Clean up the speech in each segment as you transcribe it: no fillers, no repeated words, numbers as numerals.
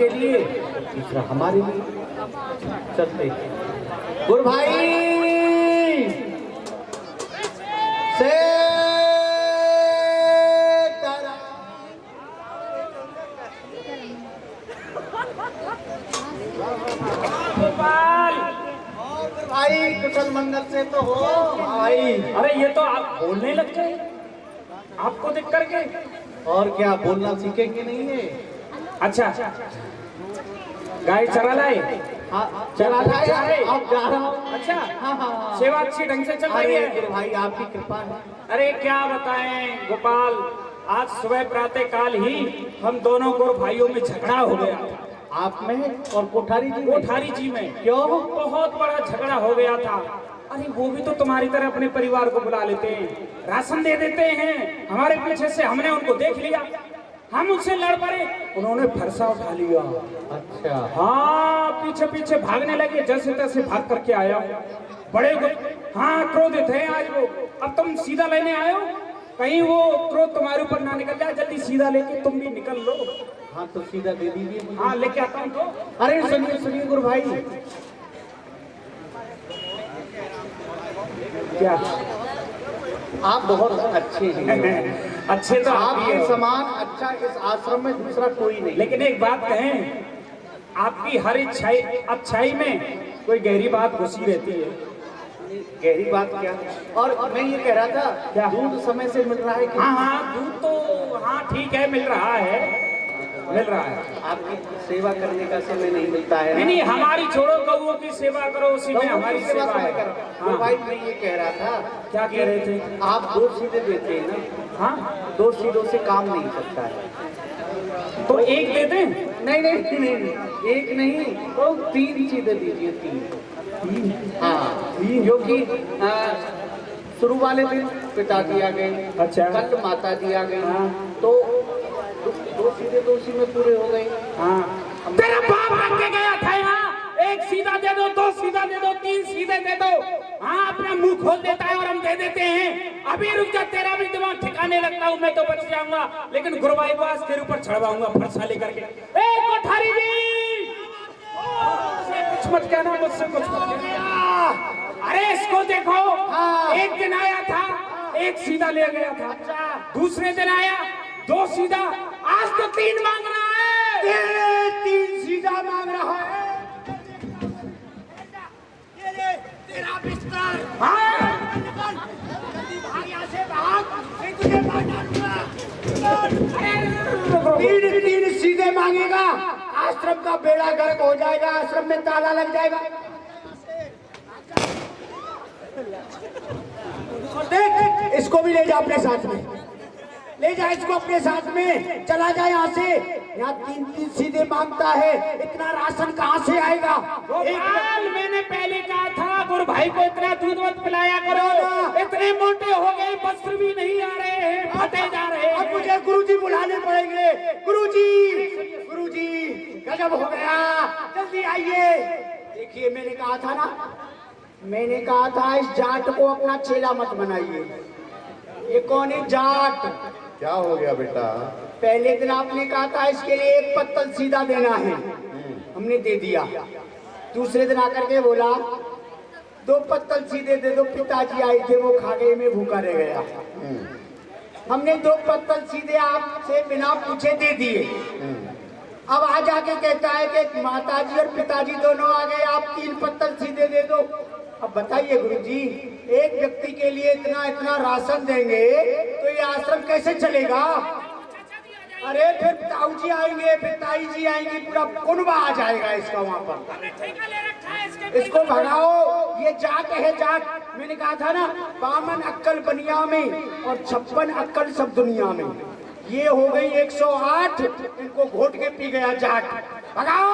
के लिए, तीसरा हमारे लिए। चलते गुरु भाई से गोपाल भाई कुशल मंगल से तो हो भाई। अरे ये तो आप बोलने लग गए आपको देख करके। और क्या बोलना सीखेंगे नहीं है? अच्छा गाय चरा लाए? हाँ चला जाए आप जा रहा हूँ। अच्छा हाँ हाँ सेवा अच्छी ढंग से चल रही है? भाई आपकी कृपा है। अरे क्या बताएं गोपाल, आज सुबह प्रातः काल ही हम दोनों गुरु भाइयों में झगड़ा हो गया। आप में और कोठारी जी कोठारी जी में क्यों? बहुत बड़ा झगड़ा हो गया था। अरे वो भी तो तुम्हारी तरह अपने परिवार को बुला लेते हैं, राशन दे देते हैं। हमारे पीछे से हमने उनको देख लिया, हम उनसे लड़ पड़े, उन्होंने फरसा उठा लिया। अच्छा हाँ पीछे पीछे भागने लगे, जैसे तैसे भाग करके आया। बड़े हाँ क्रोधित हैं आज वो। अब तुम सीधा लेने आए हो, कहीं वो क्रोध तुम्हारे ऊपर ना निकल जाए, जल्दी सीधा लेके तुम भी निकल लो। हाँ तो सीधा दे दीजिए। हाँ लेके आता हूँ तो। अरे सुनिए सुनिए गुरु भाई, क्या आप बहुत अच्छे हैं। अच्छे तो आप ही आपके हो। समान अच्छा इस आश्रम में दूसरा कोई नहीं। लेकिन एक बात कहें, आपकी हर अच्छाई में कोई गहरी बात घुसी रहती है। गहरी बात क्या? और मैं ये कह रहा था, क्या? दूध समय से मिल रहा है कि? हाँ हाँ दूध तो हाँ ठीक है मिल रहा है, मिल रहा है। आपकी सेवा करने का समय नहीं मिलता है। नहीं नहीं हमारी छोड़ो, गौओं की सेवा करो, उसी में हमारी सेवा है। तो भाई मैं ये कह रहा था, क्या कह रहे थे? आप दो सीधे देते हैं ना? हाँ दो सीधों से काम नहीं चलता है। तो एक दे दें? नहीं नहीं नहीं, एक नहीं तो तीन सीधे दीजिए। तीन हाँ, क्योंकि शुरू वाले दिन पिताजी आ गए, अच्छा कल माता जी आ गई। हाँ। तो दो सीधे तो उसी में पूरे हो गए। हाँ तेरा बाप रख के गया था यहाँ, एक सीधा दे दो, दो सीधा दे दो, तीन सीधे दे दो। हाँ अपना मुंह खोल देता है और हम दे देते हैं। अभी रुक जा, तेरा भी दिमाग ठिकाने लगता हूँ मैं तो बच जाऊंगा, लेकिन गुरुभाई को आज तेरे ऊपर चढ़वाऊंगा फरसा लेकर के। ए कोठारी जी कुछ मत कहना, मुझसे कुछ मत कहना। अरे इसको देखो, एक दिन आया था एक सीधा ले गया था, दूसरे दिन आया दो सीधा, आज तो तीन मांग रहा है। तीन सीधा मांग रहा है। तेरा बिस्तर हाँ भाग यहाँ से भाग, मैं तुझे मार डालूंगा। तीन तीन सीधे मांगेगा, आश्रम का बेड़ा गर्क हो जाएगा, आश्रम में ताला लग जाएगा। देख इसको भी ले जा अपने साथ में, ले जा इसको अपने साथ में, चला जाए यहाँ से। यहाँ तीन तीन सीधे मांगता है, इतना राशन कहाँ से आएगा? गोपाल मैंने पहले कहा था गुरु भाई को इतना दूध मत पिलाया करो, इतने मोटे हो गए, वस्त्र भी नहीं आ रहे हैं, फटे जा रहे हैं। अब मुझे गुरुजी बुलाने पड़ेंगे। गुरुजी गुरुजी गजब हो गया, जल्दी आइए। देखिए मैंने कहा था ना, मैंने कहा था इस जाट को अपना चेला मत बनाइए। ये कौन है जाट? क्या हो गया बेटा? पहले दिन आपने कहा था इसके लिए एक पत्तल सीधा देना है, हमने दे दिया। दूसरे दिन आकर के बोला दो पत्तल सीधे दे दो, पिताजी आए थे वो खा गए, मैं भूखा रह गया। हमने दो पत्तल सीधे आपसे बिना पूछे दे दिए। अब आ जाके कहता है कि माताजी और पिताजी दोनों आ गए, आप तीन पत्तल सीधे दे दो। अब बताइए गुरुजी, एक व्यक्ति के लिए इतना इतना राशन देंगे तो ये आश्रम कैसे चलेगा? अरे फिर ताऊ जी आएंगे, फिर ताई जी आएंगी, पूरा कुनबा आ जाएगा इसका वहाँ पर। इसको भगाओ, ये जाट है जाट। मैंने कहा था ना, 52 अक्कल बनिया में और 56 अक्कल सब दुनिया में। ये हो गई 108, इनको घोट के पी गया जाट। भगाओ।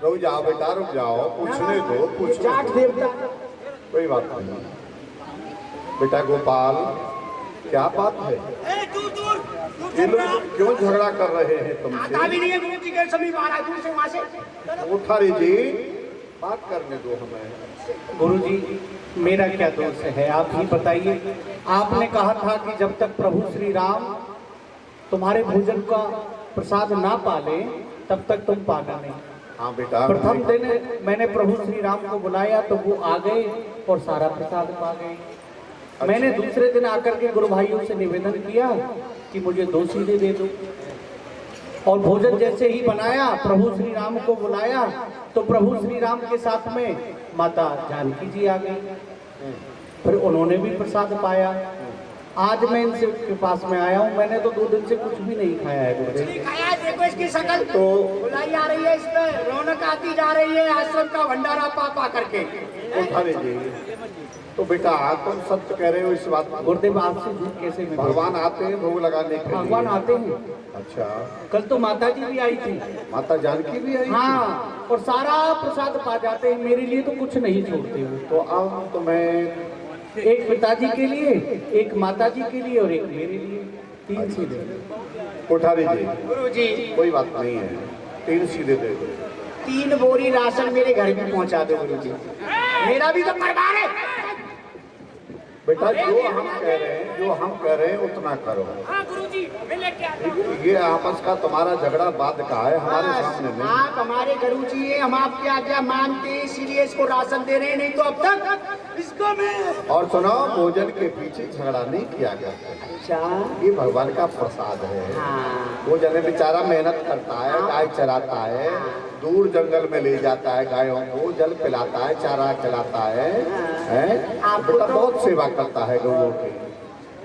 रुक जाओ बेटा, रुक जाओ, पूछने दो, पूछने जाट दो। देवता। कोई बात नहीं बेटा। गोपाल क्या बात है? ये लोग क्यों झगड़ा कर रहे हैं तुमसे? आता भी नहीं है गुरुजी के समीप, आ रहा दूर से वहां से। कोठारी जी बात करने दो हमें। गुरुजी मेरा क्या दोष है, आप ही बताइए। आपने कहा था कि जब तक प्रभु श्री राम तुम्हारे भोजन का प्रसाद ना पाले तब तक तुम पाना नहीं। हाँ बेटा, प्रथम दिन मैंने प्रभु श्री राम को बुलाया तो वो आ गए और सारा प्रसाद पा गए। मैंने दूसरे दिन आकर के गुरु भाइयों से निवेदन किया कि मुझे 2 सीधे दे दो, और भोजन जैसे ही बनाया, प्रभु श्री राम को बुलाया तो प्रभु श्री राम के साथ में माता जानकी जी आ गई, फिर उन्होंने भी प्रसाद पाया। आज मैं इनसे के पास में आया हूँ, मैंने तो 2 दिन से कुछ भी नहीं खाया है गुरुदेव। नहीं खाया है, देखो इसकी शक्ल तो बुलाई आ रही है, इसमें रौनक आती जा रही है आश्रम का भंडारा पा पा करके। उठा लीजिए। तो बेटा तुम सत्य कह रहे हो इस बात को? गुरुदेव आपसे झूठ कैसे मैं बोलूं? भगवान आते हैं भोग लगाने के लिए? भगवान आते हैं। अच्छा, कल तो माता जी भी आई थी। माता जानकी भी आई थी? हाँ, और सारा प्रसाद पा जाते हैं, मेरे लिए तो कुछ नहीं छोड़ते हो। तो अब तो मैं एक पिताजी के लिए, एक माताजी के लिए और एक मेरे लिए, 3 सीधे। उठा लीजिए। गुरुजी, कोई बात नहीं है, 3 सीधे दे दो। 3 बोरी राशन मेरे घर भी पहुंचा दो गुरुजी, मेरा भी तो परिवार है। बेटा जो हम कह रहे हैं उतना करो। हाँ गुरुजी, मैं लेके आता हूँ। ये आपस का तुम्हारा झगड़ा बाद का है, हमारे सामने नहीं। आप हमारे गुरुजी हैं, हम आपकी आज्ञा मानते हैं, इसीलिए इसको राशन दे रहे हैं, नहीं तो अब तक इसको मैं। और सुनो, भोजन के पीछे झगड़ा नहीं किया जाता। अच्छा, ये भगवान का प्रसाद है। हाँ, वो जने बेचारा मेहनत करता है, गाय चराता है, दूर जंगल में ले जाता है गायों को, जल पिलाता है, चारा खिलाता है, बेटा बहुत सेवा करता है गौओं की।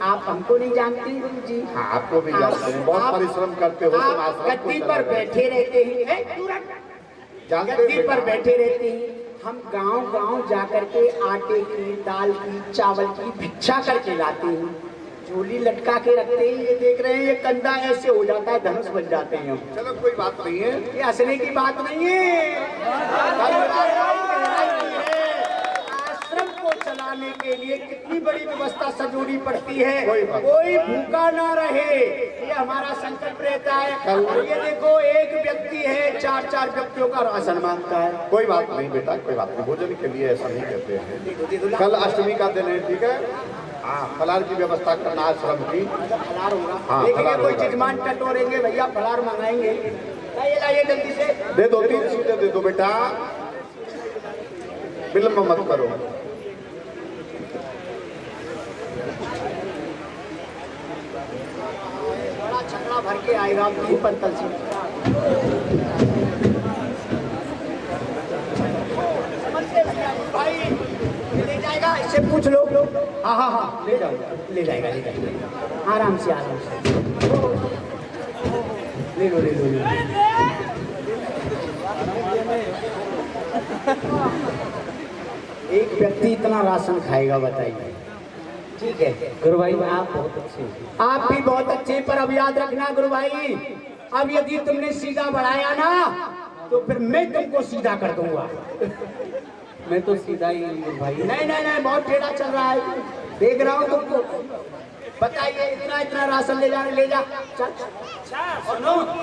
आप हमको नहीं जानते गुरुजी? हाँ, आपको भी जानते हैं, बहुत परिश्रम करते हो तुम आप आश्रम को गद्दी पर चलाने में। बैठे रहते हैं, जानते गद्दी हैं पर बेटा। बैठे रहते हैं, हम गांव-गांव जाकर के आटे की, दाल की, चावल की भिक्षा करके लाते हैं, झोली लटका के रखते हैं। ये देख रहे हैं, ये कंधा ऐसे हो जाता है, धनुष बन जाते हैं हम। चलो कोई बात नहीं है। ये हंसने की बात नहीं है। आश्रम को चलाने के लिए कितनी बड़ी व्यवस्था सजोनी पड़ती है, कोई बात कोई भूखा ना रहे, ये हमारा संकल्प रहता है। और ये देखो, एक व्यक्ति है, 4-4 व्यक्तियों का राशन मांगता है। कोई बात नहीं बेटा, कोई बात नहीं, भोजन के लिए ऐसा नहीं कहते हैं। कल अष्टमी का दिन है, ठीक है? हाँ, फलार की व्यवस्था करना आश्रम की। फलार होगा, हाँ, देखेंगे फलार कोई होगा। जजमान टटोरेंगे, भैया फलार मंगाएंगे। लाइए जल्दी से दे दो, 3 सीधे दे दो बेटा, विलम्ब मत करो। बड़ा छकड़ा भर के आएगा अपनी पत्तल से। भाई ले जाएगा, इससे पूछ लो। हाँ हाँ हाँ, ले जाओ, ले जाएगा, ले जाएगा, आराम से आराम से ले लो, ले लो, ले लो। एक व्यक्ति इतना राशन खाएगा, बताइए? ठीक है गुरु भाई आप बहुत अच्छे हैं। आप भी बहुत अच्छे, पर अब याद रखना गुरु भाई, अब यदि तुमने सीधा बढ़ाया ना तो फिर मैं तुमको सीधा कर दूंगा। मैं तो सीधा ही हूँ गुरु भाई। नहीं नहीं नहीं, बहुत टेढ़ा चल रहा है, देख रहा हूँ तुमको। बताइए, इतना इतना राशन ले जा, ले जा, चल।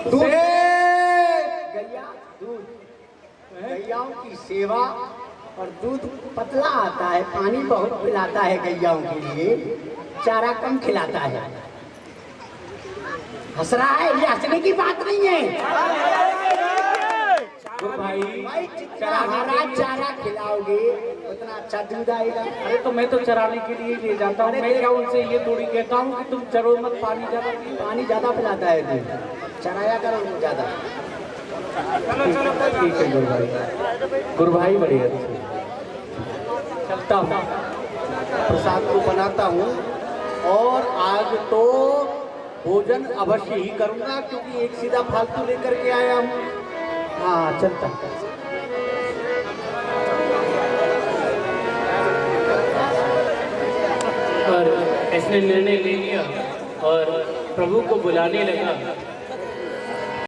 दूध, गैया दूध, गैयाओं की सेवा, और दूध पतला आता है, पानी बहुत पिलाता है गैयाओं के लिए, चारा कम खिलाता है। हंस रहा है, ये हंसने की बात नहीं है। गुरु भाई भाई जितना हरा चारा खिलाओगे उतना अच्छा दूध आएगा। अरे तो मैं तो चराने के लिए ले जाता हूँ, मैं क्या उनसे ये थोड़ी कहता हूँ कि तुम चरो मत, पानी ज्यादा पियो। पानी ज्यादा पिलाता है दूध, चराया करो ज्यादा। ठीक है गुरु भाई, गुरु भाई बड़े अच्छे। चलता हूँ, प्रसाद को बनाता हूँ, और आज तो भोजन अवश्य ही करूँगा, क्योंकि एक सीधा फालतू लेकर के आया हूँ। हाँ चलता। और इसने निर्णय ले लिया और प्रभु को बुलाने लगा